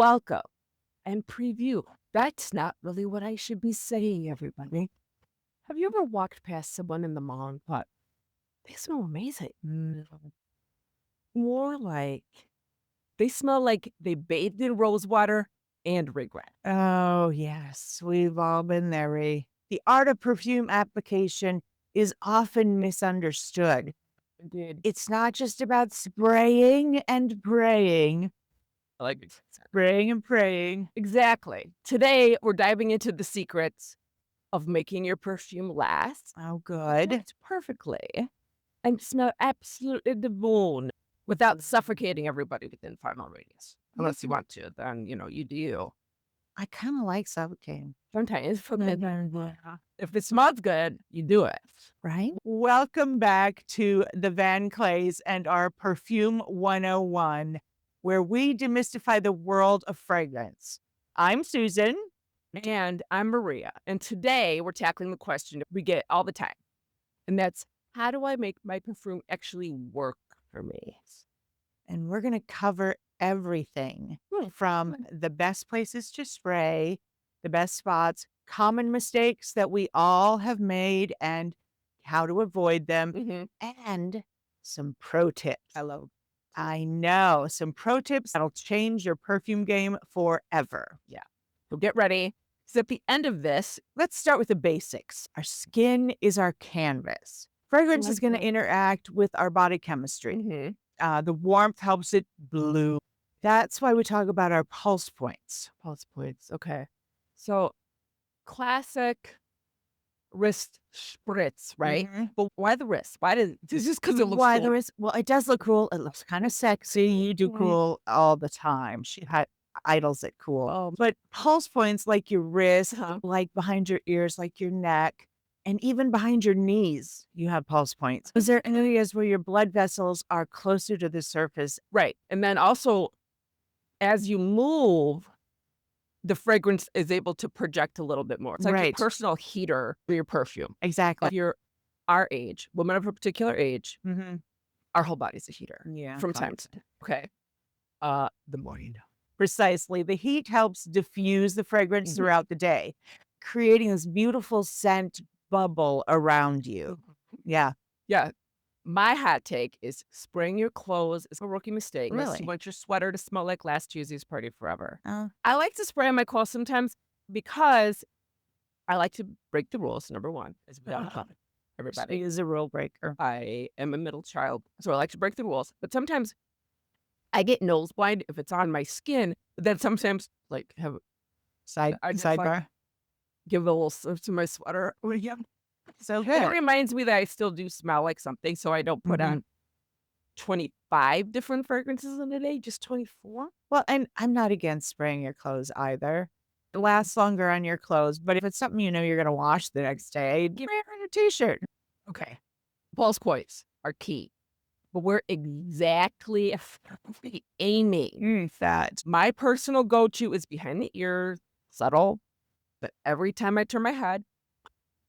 welcome and preview. That's not really what I should be saying, everybody. Have you ever walked past someone in the mall and thought, they smell amazing? No. More like they smell like they bathed in rose water and regret. Oh, yes. We've all been there, Ree. The art of perfume application is often misunderstood. Indeed. It's not just about spraying and praying, I like it. spraying and praying. Exactly. Today, we're diving into the secrets of making your perfume last, Oh, good. works perfectly, and smell absolutely divine without suffocating everybody within 5 mile radius. Unless you want to, then, you do you. I kind of like suffocating. Sometimes if it smells good, you do it. Right? Welcome back to the VANKLEYS and our Perfume 101, where we demystify the world of fragrance. I'm Susan. And I'm Maria. And today we're tackling the question we get all the time. And that's, how do I make my perfume actually work for me? And we're going to cover everything from the best places to spray, the best spots, common mistakes that we all have made and how to avoid them, and some pro tips. I know some pro tips that'll change your perfume game forever. Yeah. So get ready. So at the end of this, Let's start with the basics. Our skin is our canvas. Fragrance is going to interact with our body chemistry. The warmth helps it bloom. That's why we talk about our pulse points. Pulse points. Okay. So classic wrist spritz, right? But why the wrist? Why does it's just because it looks Why cool? the wrist? Well, it does look cool. It looks kind of sexy. You do cool all the time. She had idols at cool. But pulse points like your wrist, like behind your ears, like your neck, and even behind your knees, you have pulse points. Those are areas where your blood vessels are closer to the surface. Right. And then also, as you move, the fragrance is able to project a little bit more. It's like your Right. personal heater for your perfume. Exactly. If you're our age, women of a particular age, our whole body's a heater. Yeah. From time to time. Okay. The more you know. Precisely. The heat helps diffuse the fragrance throughout the day, creating this beautiful scent bubble around you. Yeah. Yeah. My hot take is spraying your clothes is a rookie mistake. Unless you Really? want your sweater to smell like last Tuesday's party forever. Oh. I like to spray on my clothes sometimes because I like to break the rules, number one, as we all know. Everybody. She is a rule breaker. I am a middle child, so I like to break the rules. But sometimes I get nose blind if it's on my skin. But then sometimes, like, I just, like, Sidebar. give a little sip to my sweater. Yeah. So It good. reminds me that I still do smell like something, so I don't put on 25 different fragrances in a day, just 24. Well, and I'm not against spraying your clothes either. It lasts longer on your clothes, but if it's something you know you're going to wash the next day, give her a t-shirt. Okay. Pulse points are key. But we're exactly aiming. That. My personal go-to is behind the ears, subtle, but every time I turn my head,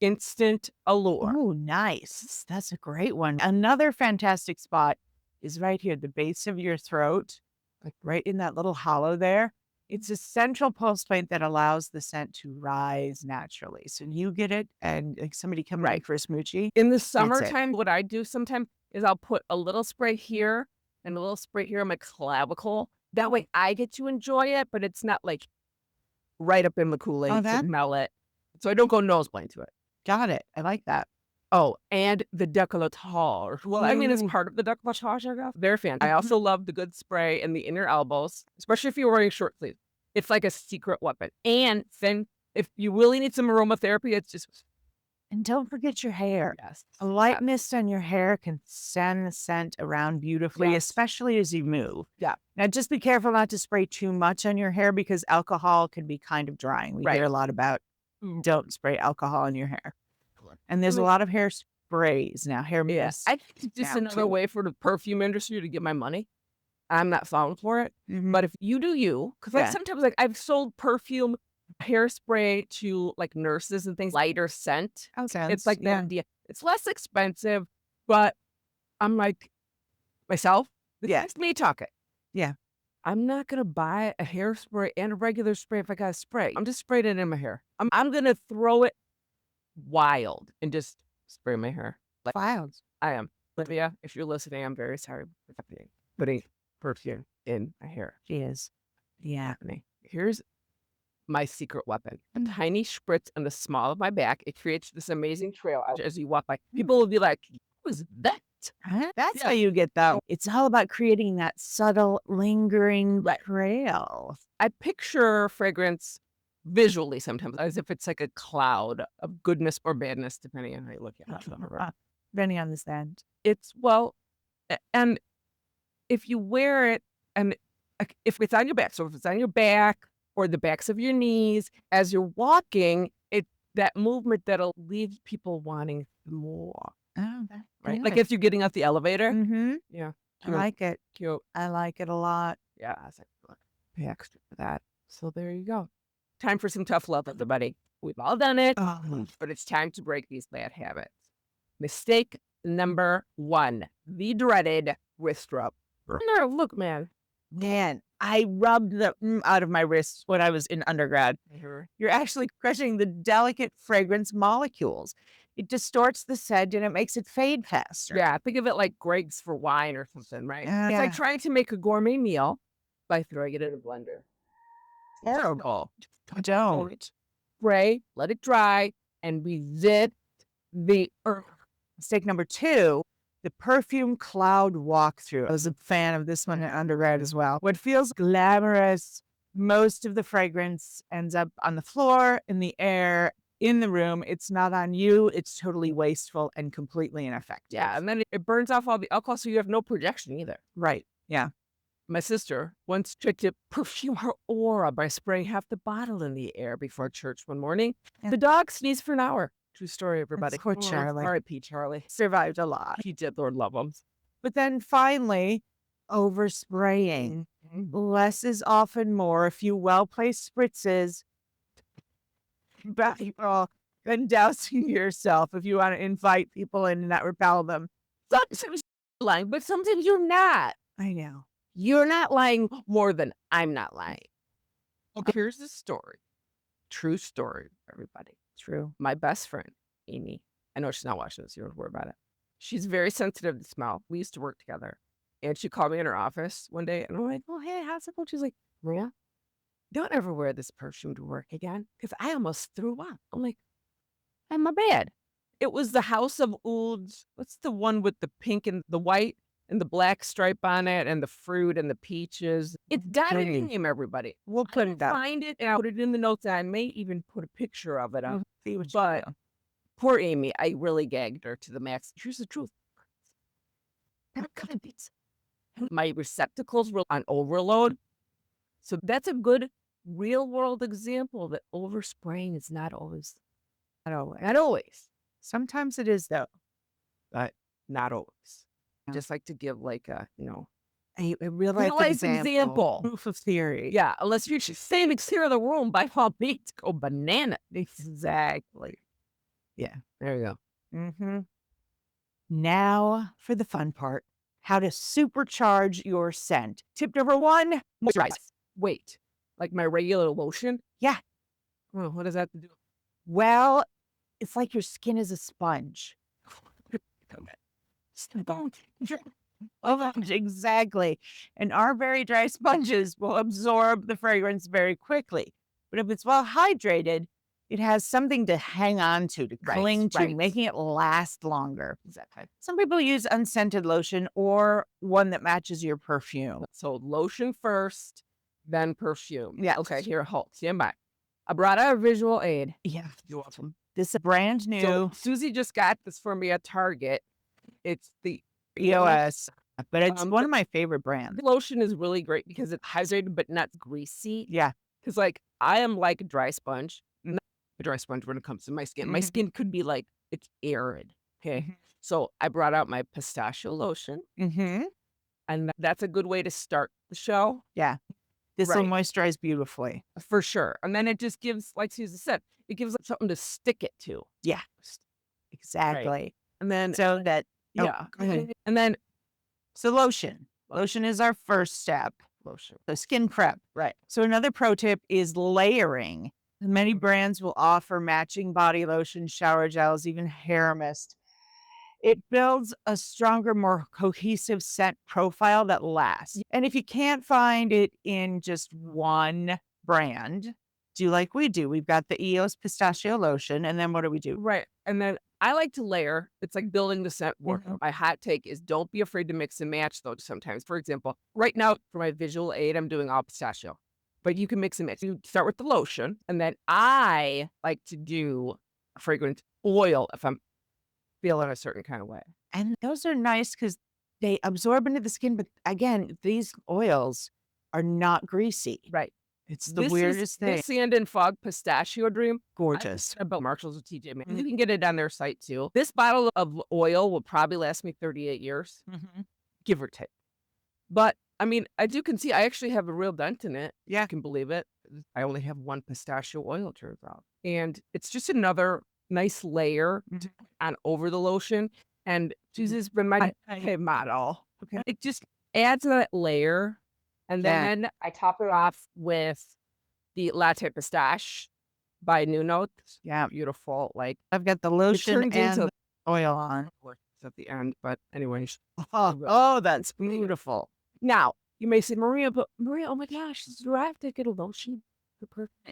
instant allure. Oh, nice. That's a great one. Another fantastic spot is right here, the base of your throat, like right in that little hollow there. It's a central pulse point that allows the scent to rise naturally. So you get it, and like somebody coming in for a smoochie. In the it. summertime, what I do sometimes is I'll put a little spray here and a little spray here on my clavicle. That way I get to enjoy it, but it's not like right up in the Kool-Aid to smell it. So I don't go nose blind to it. Got it. I like that. Oh, and the décolletage. Well, I mean, it's part of the décolletage, I guess. They're fantastic. I also love the good spray in the inner elbows, especially if you're wearing short sleeves. It's like a secret weapon. And then if you really need some aromatherapy, it's just... And don't forget your hair. Yes. A light mist on your hair can send the scent around beautifully, especially as you move. Yeah. Now, just be careful not to spray too much on your hair because alcohol can be kind of drying. We hear a lot about don't spray alcohol in your hair. And there's a lot of hair sprays now, hair mist. I think it's just another way for the perfume industry to get my money. I'm not falling for it. But if you do you, because like sometimes like I've sold perfume hairspray to like nurses and things, lighter scent. It's like the idea. It's less expensive, but I'm like myself. It's me talking. Yeah. I'm not gonna buy a hairspray and a regular spray if I got a spray. I'm just spraying it in my hair. I'm gonna throw it wild and just spray my hair. Like Wild. I am. Olivia, if you're listening, I'm very sorry for putting perfume in my hair. She is. Yeah. Happening. Here's my secret weapon. A tiny spritz on the small of my back. It creates this amazing trail as you walk by. People will be like, what was that? Huh? That's Yeah. how you get that. It's all about creating that subtle, lingering trail. I picture fragrance visually sometimes as if it's like a cloud of goodness or badness, depending on how you look at it. Depending on the scent. It's, well, and if you wear it, and if it's on your back, so if it's on your back or the backs of your knees, as you're walking, that movement that'll leave people wanting more. Oh, that's Right? good. Like if you're getting off the elevator. Mm-hmm. Yeah. I like it. Cute. I like it a lot. Yeah. I was like, look, pay extra for that. So there you go. Time for some tough love, everybody. We've all done it, but it's time to break these bad habits. Mistake number 1, the dreaded wrist rub. No, look, man. Man, I rubbed the out of my wrists when I was in undergrad. You're actually crushing the delicate fragrance molecules. It distorts the scent and it makes it fade faster. Yeah, think of it like grapes for wine or something, right? It's Yeah. like trying to make a gourmet meal by throwing it in a blender. Terrible. Don't. Spray, let it dry, and resist the Mistake number 2, the perfume cloud walkthrough. I was a fan of this one in undergrad as well. What feels glamorous, most of the fragrance ends up on the floor, in the air, in the room. It's not on you. It's totally wasteful and completely ineffective. Yeah, and then it burns off all the alcohol, so you have no projection either. Right. Yeah. My sister once tried to perfume her aura by spraying half the bottle in the air before church one morning. Yeah. The dog sneezed for an hour. True story, everybody. Poor Charlie. R.I.P. Charlie. Survived a lot. He did, Lord love him. But then finally, overspraying. Less is often more. A few well-placed spritzes, then dousing yourself if you want to invite people in and not repel them. Sometimes you're lying, but sometimes you're not. I know. You're not lying more than I'm not lying. Okay, here's the story. True story, everybody. True. My best friend, Amy, I know she's not watching this. You don't have to worry about it. She's very sensitive to smell. We used to work together. And she called me in her office one day, and I'm like, oh, hey, how's it going? She's like, Maria, don't ever wear this perfume to work again, because I almost threw up. I'm like, I'm my bad. It was the House of Ouds. What's the one with the pink and the white and the black stripe on it and the fruit and the peaches? It's got a name, everybody. We'll put it up. Find it and I'll put it in the notes. I may even put a picture of it up. See what you But do. poor Amy, I really gagged her to the max. Here's the truth. My receptacles were on overload. So that's a good real world example that overspraying is not always. Not always. Sometimes it is, though. But not always. Yeah. Just like to give like a, A real life example. Proof of theory. Yeah, unless you're just standing clear of the room, by all means, go banana. Exactly. Yeah, there you go. Mm-hmm. Now for the fun part. How to supercharge your scent. Tip number 1, moisturize. Wait, like my regular lotion? Yeah. Oh, what does that have to do? Well, it's like your skin is a sponge. Exactly. And our very dry sponges will absorb the fragrance very quickly. But if it's well hydrated, it has something to hang on to cling to, making it last longer. Exactly. Some people use unscented lotion or one that matches your perfume. So lotion first, then perfume. Yeah. Okay, here, hold. Stand by. I brought out a visual aid. Yeah. You're welcome. This is brand new. So Susie just got this for me at Target. It's the EOS, but it's one the- of my favorite brands. The lotion is really great because it's hydrated but not greasy. Yeah. Because like I am like a dry sponge. Not a dry sponge when it comes to my skin. My skin could be like it's arid. Okay. So I brought out my pistachio lotion. Mm-hmm. And that's a good way to start the show. Yeah. This will Right. moisturize beautifully. For sure. And then it just gives, like Susie said, it gives it something to stick it to. Yeah. Exactly. And then So that, yeah. go ahead. And then So lotion. Lotion is our first step. lotion. So skin prep. Right. So another pro tip is layering. Many brands will offer matching body lotion, shower gels, even hair mist. It builds a stronger, more cohesive scent profile that lasts. And if you can't find it in just one brand, do like we do. We've got the EOS pistachio lotion, and then what do we do? Right. And then I like to layer. It's like building the scent work. Mhm. My hot take is don't be afraid to mix and match though sometimes. For example, right now for my visual aid, I'm doing all pistachio. But you can mix and match. You start with the lotion, and then I like to do a fragrance oil if I'm feeling a certain kind of way. And those are nice because they absorb into the skin. But again, these oils are not greasy. Right. It's the weirdest thing. This Sand and Fog Pistachio Dream. Gorgeous. About Marshalls with TJ Maxx. Mhm. You can get it on their site too. This bottle of oil will probably last me 38 years, Mhm. give or take. But I mean, as you can see, I actually have a real dent in it. Yeah. I can believe it. I only have one pistachio oil, it turns out. And it's just another nice layer to Mhm. put on over the lotion. And she's just been my model. Okay. It just adds that layer. And Yeah. then I top it off with the Latte Pistache by New Notes. Yeah. Beautiful. Like I've got the it lotion turns and into the oil on. at the end. But anyways. Oh, that's beautiful. Now, you may say, Maria, oh my gosh, do I have to get a lotion?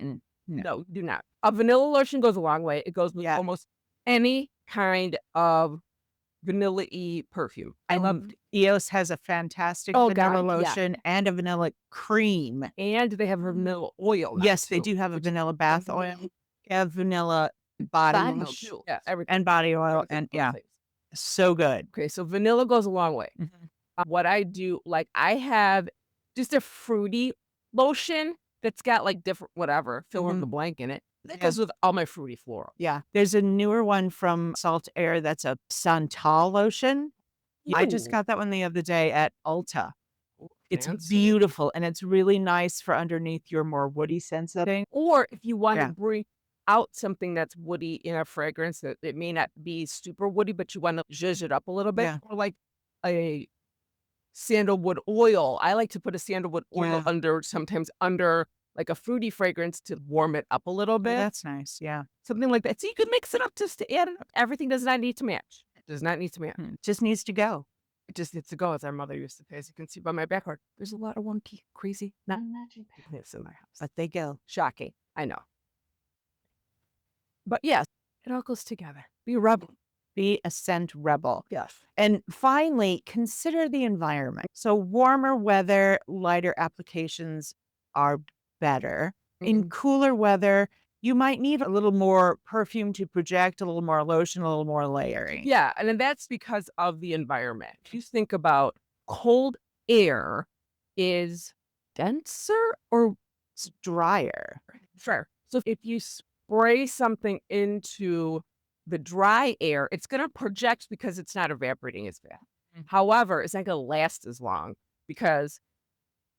No. No, do not. A vanilla lotion goes a long way. It goes with Yeah. almost any kind of vanilla-y perfume. I love EOS has a fantastic Oh, vanilla God, yeah. lotion and a vanilla cream. And they have vanilla oil now, Yes, they too. do have a vanilla bath oil. They have vanilla body Body oil, wash too. Yeah, everything. and body oil. Everything, And both yeah, things. so good. Okay, so vanilla goes a long way. Mhm. What I do, like I have just a fruity lotion that's got like different whatever, fill in the blank in it. That Yeah. goes with all my fruity floral. Yeah. There's a newer one from Salt Air that's a Santal lotion. I just Ooh. got that one the other day at Ulta. It's Fancy. beautiful, and it's really nice for underneath your more woody scents of thing. Or if you want Yeah. to bring out something that's woody in a fragrance that it may not be super woody, but you want to zhuzh it up a little bit, Yeah. or like a sandalwood oil. I like to put a sandalwood oil Yeah. sometimes under like a fruity fragrance to warm it up a little Oh, bit. that's nice. Yeah. Something like that. So you can mix it up just to add it up. Everything does not need to match. It does not need to match. Just needs to go. It just needs to go, as our mother used to say. As you can see by my background, there's a lot of wonky, crazy, not matching pigments in my house. But they go. Shocking. I know. But yes, it all goes together. Be a rebel. Be a scent rebel. Yes. And finally, consider the environment. So warmer weather, lighter applications are better. In cooler weather, you might need a little more perfume to project, a little more lotion, a little more layering. Yeah, and then that's because of the environment. If you think about cold air is denser or It's drier. Sure. So if you spray something into the dry air, it's going to project because it's not evaporating as fast. However, it's not going to last as long because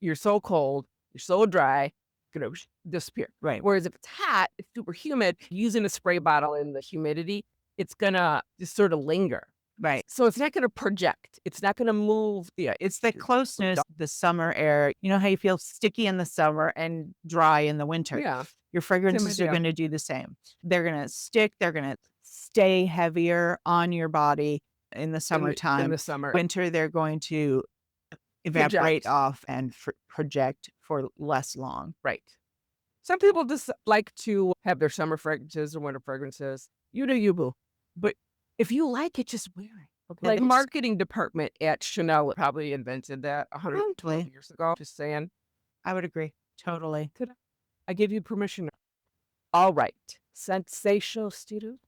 you're so cold, you're so dry, it's going to disappear. Right. Whereas if it's hot, it's super humid, using a spray bottle in the humidity, it's going to just sort of linger. Right. So it's not going to project. It's not going to move. Yeah, It's the closeness, the summer air. You know how you feel sticky in the summer and dry in the winter? Yeah. Your fragrances are idea. going to do the same. They're going to stick. They're going to stay heavier on your body in the summertime. In the summer. Winter, they're going to evaporate Project. off and project for less long. Right. Some people just like to have their summer fragrances or winter fragrances. You do you, boo. But if you like it, just wear it. Okay, Like the that's- marketing department at Chanel probably invented that 120 Probably. years ago. Just saying. I would agree. Totally. I give you permission. All right. Sensational student.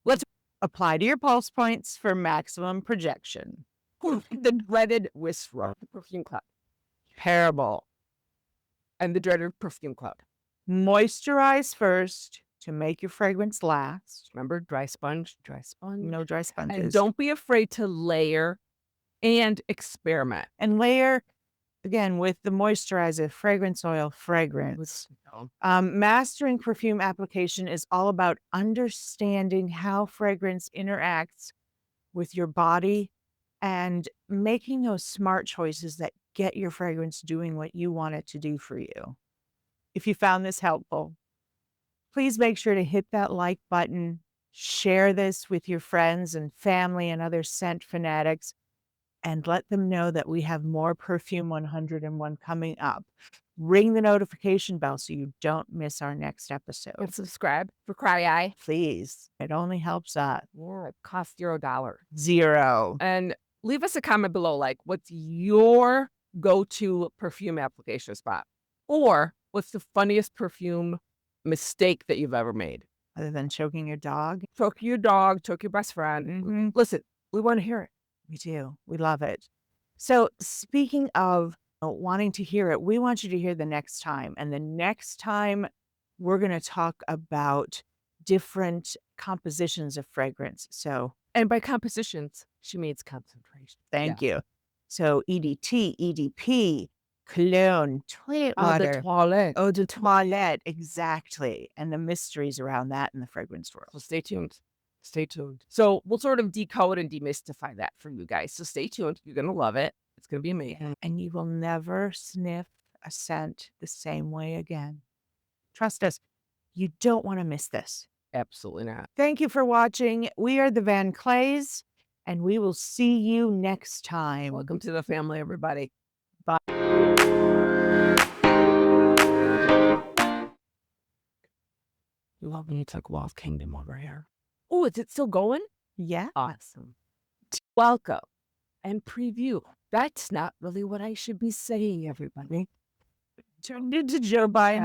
Let's Apply to your pulse points for maximum projection. the dreaded whisper. Perfume cloud. Terrible. And the dreaded perfume cloud. Moisturize first to make your fragrance last. Remember, dry sponge, dry sponge. No dry sponges. And don't be afraid to layer and experiment. And layer, again, with the moisturizer, fragrance oil, fragrance. Mastering perfume application is all about understanding how fragrance interacts with your body and making those smart choices that get your fragrance doing what you want it to do for you. If you found this helpful, please make sure to hit that like button, share this with your friends and family and other scent fanatics, and let them know that we have more Perfume 101 coming up. Ring the notification bell so you don't miss our next episode. And subscribe for Cry Eye. Please. It only helps us. Yeah, it costs $0. Zero. And leave us a comment below, like, what's your go-to perfume application spot? Or what's the funniest perfume mistake that you've ever made? Other than choking your dog? Choke your dog, choke your best friend. Listen, we want to hear it. We do. We love it. So speaking of wanting to hear it, we want you to hear the next time. And the next time we're going to talk about different compositions of fragrance. So, And by compositions, she means concentration. thank you. So EDT, EDP, cologne, toilet Eau de water, toilette. eau de toilette, exactly. And the mysteries around that in the fragrance world. So stay tuned. Stay tuned. So we'll sort of decode and demystify that for you guys. So stay tuned. You're going to love it. It's going to be amazing. And you will never sniff a scent the same way again. Trust us, you don't want to miss this. Absolutely not. Thank you for watching. We are the VANKLEYS, and we will see you next time. Welcome to the family, everybody. Bye. You love when you took Lost Kingdom over here. Oh, is it still going? Yeah. Awesome. Welcome and preview. That's not really what I should be saying, everybody. Turned into Joe Biden.